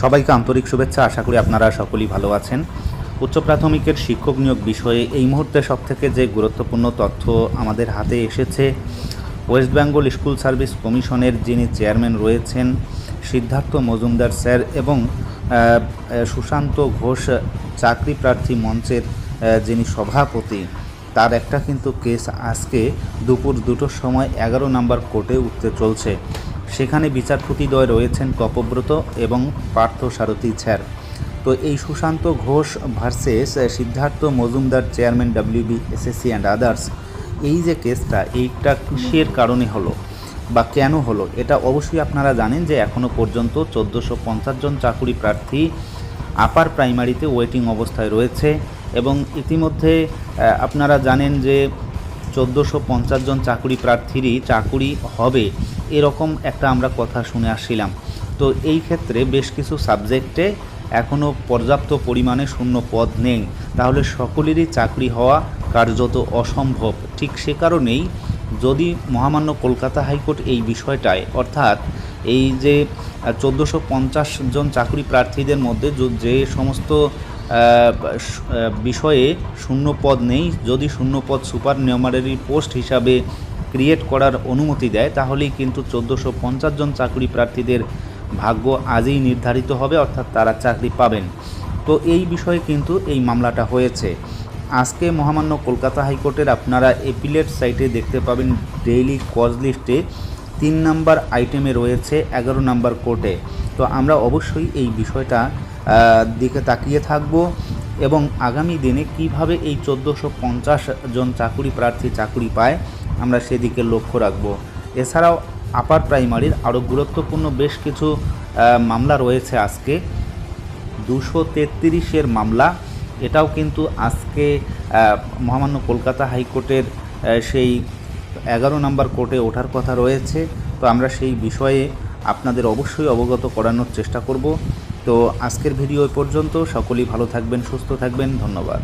সবাইকে আন্তরিক শুভেচ্ছা। আশা করি আপনারা সকলেই ভালো আছেন। উচ্চ প্রাথমিকের শিক্ষক নিয়োগ বিষয়ে এই মুহূর্তে সবথেকে যে গুরুত্বপূর্ণ তথ্য আমাদের হাতে এসেছে, ওয়েস্ট বেঙ্গল স্কুল সার্ভিস কমিশনের যিনি চেয়ারম্যান রয়েছেন সিদ্ধার্থ মজুমদার স্যার এবং সুশান্ত ঘোষ চাকরি প্রার্থী মঞ্চের যিনি সভাপতি, তার একটা কিন্তু কেস আজকে দুপুর 2টোর সময় 11 নম্বর কোর্টে উঠতে চলছে। সেখানে বিচারপতিদ্বয় রয়েছেন তপব্রত এবং পার্থ সারথী স্যার। তো এই Sushanta Ghosh versus Siddhartha Majumdar chairman WB SSC and others, এই যে কেসটা, এইটা কিসের কারণে হলো বা কেন হলো, এটা অবশ্যই আপনারা জানেন যে এখনও পর্যন্ত 1450 জন চাকুরি প্রার্থী আপার প্রাইমারিতে ওয়েটিং অবস্থায় রয়েছে এবং ইতিমধ্যে আপনারা জানেন যে 1450 জন চাকুরি প্রার্থীরই চাকুরি হবে, এরকম একটা আমরা কথা শুনে আসছিলাম। তো এই ক্ষেত্রে বেশ কিছু সাবজেক্টে এখনও পর্যাপ্ত পরিমাণে শূন্য পদ নেই, তাহলে সকলেরই চাকরি হওয়া কার্যত অসম্ভব। ঠিক সে কারণেই যদি মহামান্য কলকাতা হাইকোর্ট এই বিষয়টায়, অর্থাৎ এই যে 1450 জন চাকরি প্রার্থীদের মধ্যে যে সমস্ত বিষয়ে শূন্য পদ নেই, যদি শূন্য পদ সুপার নিউমারারি পোস্ট হিসাবে ক্রিয়েট করার অনুমতি দেয়, তাহলেই কিন্তু 1450 জন চাকরি প্রার্থীদের ভাগ্য আজই নির্ধারিত হবে, অর্থাৎ তারা চাকরি পাবেন। তো এই বিষয়ে কিন্তু এই মামলাটা হয়েছে আজকে মহামান্য কলকাতা হাইকোর্টের। আপনারা এপিলেট সাইটে দেখতে পাবেন ডেইলি কজ লিস্টে 3 নম্বর আইটেমে রয়েছে 11 নম্বর কোর্টে। তো আমরা অবশ্যই এই বিষয়টা দিকে তাকিয়ে থাকব এবং আগামী দিনে কিভাবে এই 1450 জন চাকুরি প্রার্থী চাকুরি পায় আমরা সেদিকে লক্ষ্য রাখব। এছাড়াও আপার প্রাইমারির আরও গুরুত্বপূর্ণ বেশ কিছু মামলা রয়েছে আজকে। 233-এর মামলা, এটাও কিন্তু আজকে মহামান্য কলকাতা হাইকোর্টের সেই 11 নম্বর কোর্টে ওঠার কথা রয়েছে। তো আমরা সেই বিষয়ে আপনাদের অবশ্যই অবগত করানোর চেষ্টা করব। তো আজকের ভিডিও পর্যন্ত, সকলেই ভালো থাকবেন, সুস্থ থাকবেন, ধন্যবাদ।